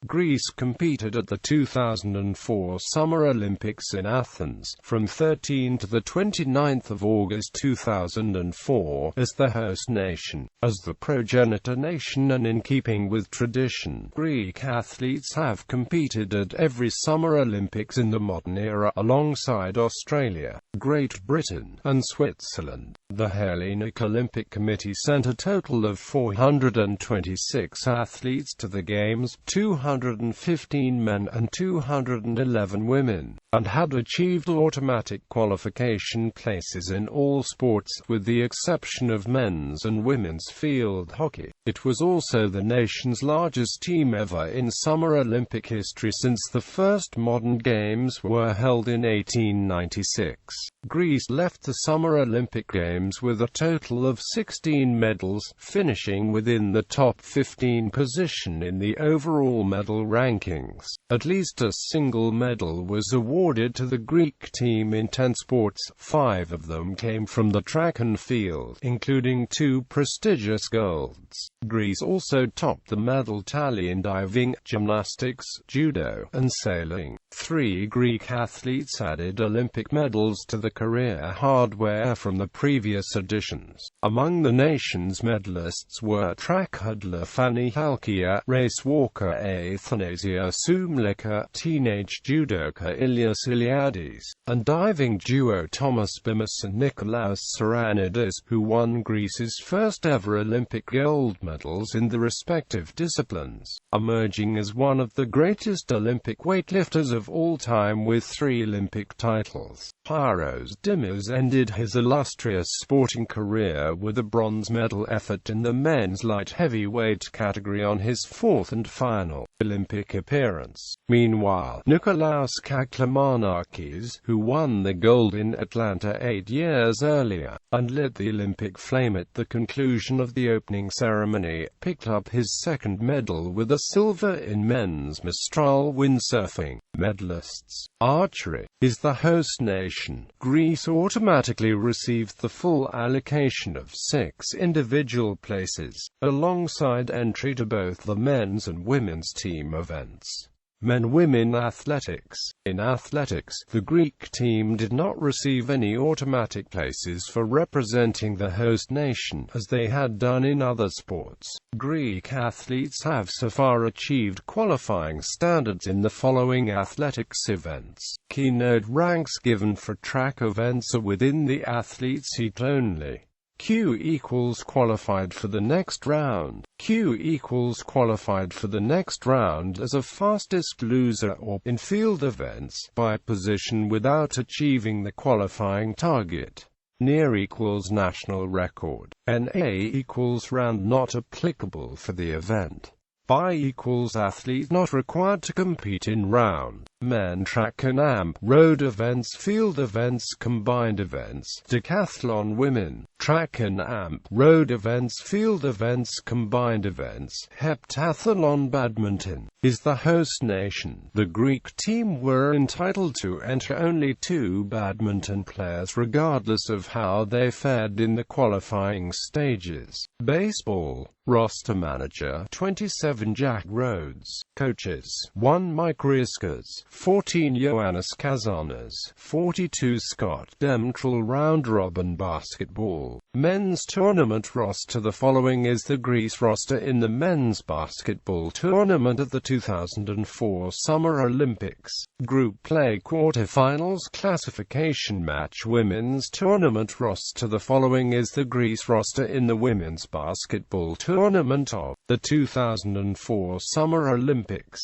Greece competed at the 2004 Summer Olympics in Athens, from 13 to 29 August 2004, as the host nation. As the progenitor nation and in keeping with tradition, Greek athletes have competed at every Summer Olympics in the modern era, alongside Australia, Great Britain, and Switzerland. The Hellenic Olympic Committee sent a total of 426 athletes to the Games, 215 men and 211 women, and had achieved automatic qualification places in all sports, with the exception of men's and women's field hockey. It was also the nation's largest team ever in Summer Olympic history since the first modern Games were held in 1896. Greece left the Summer Olympic Games with a total of 16 medals, finishing within the top 15 position in the overall medal rankings. At least a single medal was awarded to the Greek team in 10 sports. 5 of them came from the track and field, including 2 prestigious golds. Greece also topped the medal tally in diving, gymnastics, judo, and sailing. 3 Greek athletes added Olympic medals to the career hardware from the previous editions. Among the nation's medalists were track hurdler Fanny Halkia, race walker Athanasia Soumlika, teenage judoka Ilias Iliadis, and diving duo Thomas Bimas and Nikolaos Saranides, who won Greece's first ever Olympic gold medals in the respective disciplines, emerging as one of the greatest Olympic weightlifters of all time with 3 Olympic titles. Pyros Dimas ended his illustrious sporting career with a bronze medal effort in the men's light heavyweight category on his 4th and final Olympic appearance. Meanwhile, Nikolaos Kaklamanakis, who won the gold in Atlanta 8 years earlier, and lit the Olympic flame at the conclusion of the opening ceremony, picked up his 2nd medal with a silver in men's Mistral windsurfing. Medalists. Archery is the host nation. Greece automatically received the full allocation of 6 individual places, alongside entry to both the men's and women's team events. Men-women athletics. In athletics, the Greek team did not receive any automatic places for representing the host nation, as they had done in other sports. Greek athletes have so far achieved qualifying standards in the following athletics events. Keynote ranks given for track events are within the athletes' heat only. Q equals qualified for the next round. Q equals qualified for the next round as a fastest loser or, in field events, by position without achieving the qualifying target. Near equals national record. NA equals round not applicable for the event. By equals athlete not required to compete in round. Men track and amp, road events, field events, combined events, decathlon. Women track and amp, road events, field events, combined events, heptathlon. Badminton is the host nation. The Greek team were entitled to enter only 2 badminton players regardless of how they fared in the qualifying stages. Baseball. Roster manager 27 Jack Rhodes. Coaches 1 Mike Riskas, 14 Ioannis Kazanas, 42 Scott Demtrel. Round robin basketball. Men's tournament roster. The following is the Greece roster in the men's basketball tournament at the 2004 Summer Olympics. Group play quarterfinals classification match. Women's tournament roster. The following is the Greece roster in the women's basketball tournament of the 2004 Summer Olympics.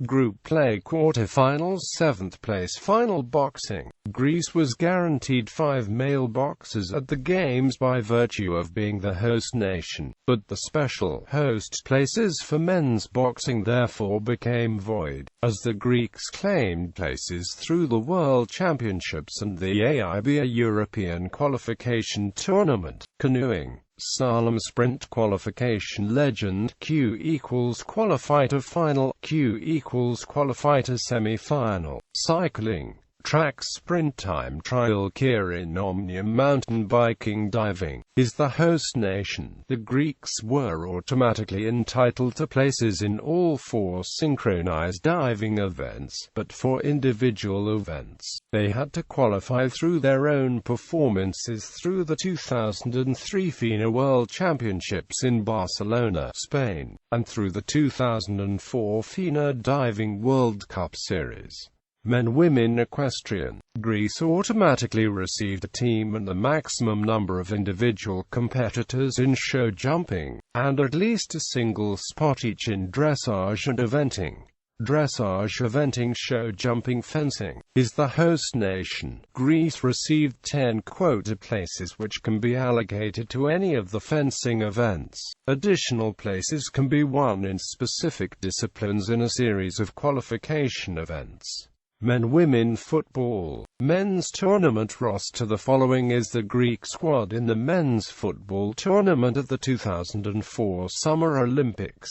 Group play quarterfinals 7th place final boxing. Greece was guaranteed 5 male boxers at the Games by virtue of being the host nation, but the special host places for men's boxing therefore became void, as the Greeks claimed places through the World Championships and the AIBA European Qualification Tournament. Canoeing. Slalom sprint qualification legend. Q equals qualify to final. Q equals qualify to semi-final. Cycling. track sprint time trial Kirin Omnium mountain biking diving, is the host nation. The Greeks were automatically entitled to places in all 4 synchronized diving events, but for individual events, they had to qualify through their own performances through the 2003 FINA World Championships in Barcelona, Spain, and through the 2004 FINA Diving World Cup Series. Men-Women Equestrian. Greece automatically received a team and the maximum number of individual competitors in show jumping, and at least a single spot each in dressage and eventing. Dressage, eventing, show jumping, fencing, is the host nation. Greece received 10 quota places which can be allocated to any of the fencing events. Additional places can be won in specific disciplines in a series of qualification events. Men-Women Football. Men's tournament roster. The following is the Greek squad in the men's football tournament at the 2004 Summer Olympics.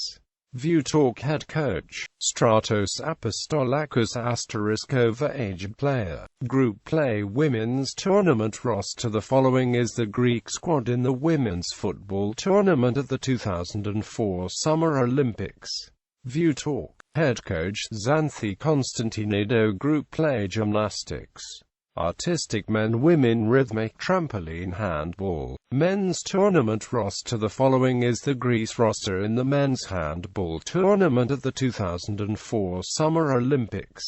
View talk. Head coach, Stratos Apostolakos *overage player. Group play. Women's tournament roster. The following is the Greek squad in the women's football tournament at the 2004 Summer Olympics. View talk. Head coach, Xanthi Konstantinidou. Group play. Gymnastics. Artistic. Men-Women Rhythmic Trampoline Handball. Men's tournament roster. The following is the Greece roster in the men's handball tournament at the 2004 Summer Olympics.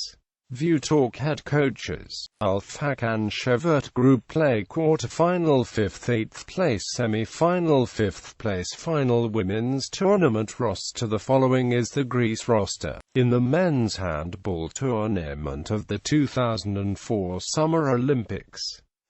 View talk. Head coaches, Alf Hakan Shevert. Group play. Quarter-final 5th 8th place. Semi-final 5th place. Final. Women's tournament roster. The following is the Greece roster in the men's handball tournament of the 2004 Summer Olympics.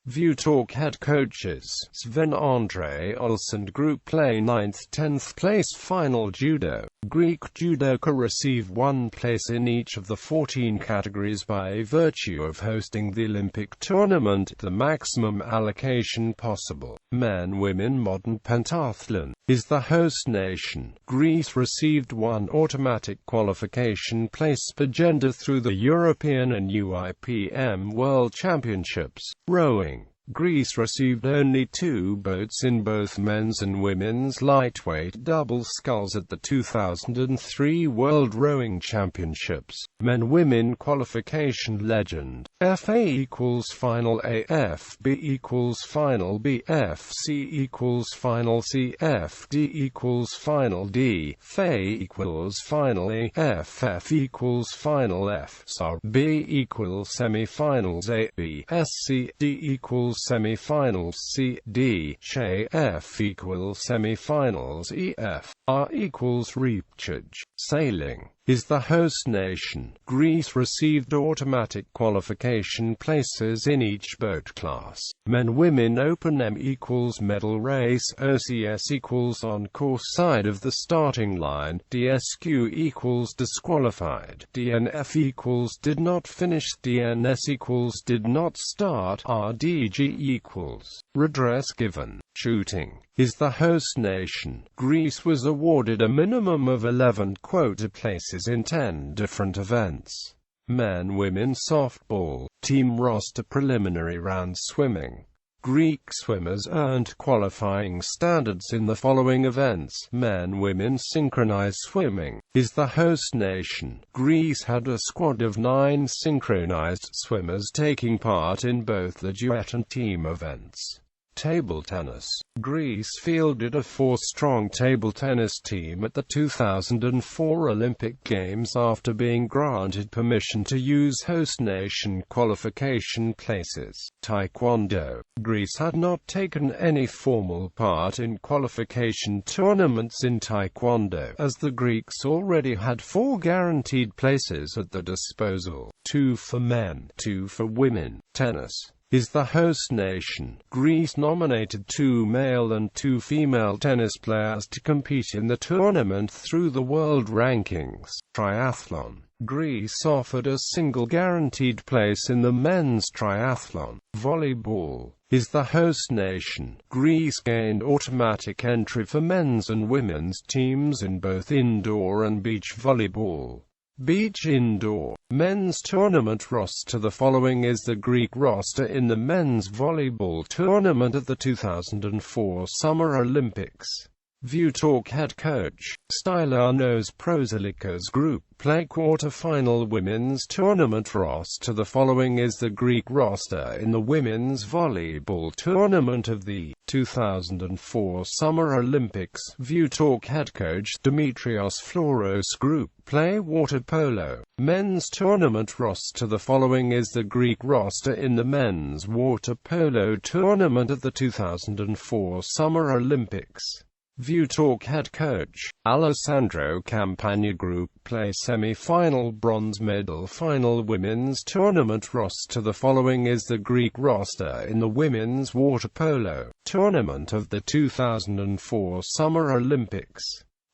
View talk. Head coaches, Sven Andre Olsen. Group play. 9th 10th place. Final. Judo. Greek judoka receive 1 place in each of the 14 categories by virtue of hosting the Olympic tournament at the maximum allocation possible. Men-Women Modern Pentathlon is the host nation. Greece received 1 automatic qualification place per gender through the European and UIPM World Championships. Rowing. Greece received only 2 boats in both men's and women's lightweight double sculls at the 2003 World Rowing Championships. Men-Women Qualification Legend. FA equals Final A, FB equals Final B, FC equals Final C, FD equals Final D, FA equals Final E, FF equals Final F, SAR B equals Semi-Finals A, B, SC D equals Semi-finals C, D, J, F equals Semi-finals E, F, R equals repechage. Sailing is the host nation. Greece received automatic qualification places in each boat class. Men-Women Open. M equals medal race. OCS equals on course side of the starting line. DSQ equals disqualified. DNF equals did not finish. DNS equals did not start. RDG equals redress given. Shooting is the host nation. Greece was awarded a minimum of 11 quota places in 10 different events. Men-Women Softball. Team roster. Preliminary round. Swimming. Greek swimmers earned qualifying standards in the following events. Men-Women Synchronized Swimming is the host nation. Greece had a squad of 9 synchronized swimmers taking part in both the duet and team events. Table tennis. Greece fielded a 4-strong table tennis team at the 2004 Olympic Games after being granted permission to use host nation qualification places. Taekwondo. Greece had not taken any formal part in qualification tournaments in Taekwondo, as the Greeks already had 4 guaranteed places at their disposal, 2 for men, 2 for women. Tennis is the host nation. Greece nominated 2 male and 2 female tennis players to compete in the tournament through the world rankings. Triathlon. Greece offered a single guaranteed place in the men's triathlon. Volleyball is the host nation. Greece gained automatic entry for men's and women's teams in both indoor and beach volleyball. Beach indoor. Men's tournament roster. The following is the Greek roster in the men's volleyball tournament at the 2004 Summer Olympics. View Talk Head Coach. Stylianos Proselika's Group Play Quarter-Final Women's Tournament roster. The following is the Greek roster in the women's volleyball tournament of the 2004 Summer Olympics. View Talk Head Coach. Dimitrios Floros Group Play Water Polo. Men's Tournament roster. The following is the Greek roster in the men's water polo tournament at the 2004 Summer Olympics. View Talk Head Coach. Alessandro Campagna Group Play Semi-Final Bronze Medal Final Women's Tournament roster. The following is the Greek roster in the women's water polo tournament of the 2004 Summer Olympics.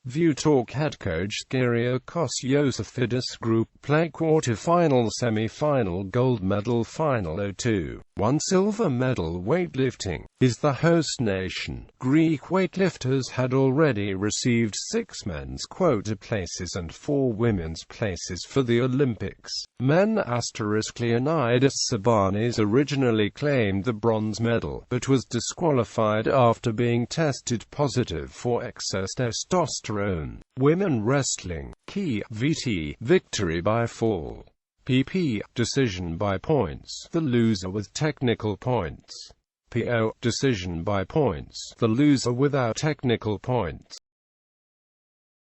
View Talk Head Coach. Kyriakos Yosifidis Group Play Quarter-Final Semi-Final Gold Medal Final 02-1 Silver Medal Weightlifting is the host nation. Greek weightlifters had already received 6 men's quota places and 4 women's places for the Olympics. Men Leonidas Sabanis originally claimed the bronze medal, but was disqualified after being tested positive for excess testosterone. Women wrestling. Key VT victory by fall. PP decision by points, the loser with technical points. PO decision by points, the loser without technical points.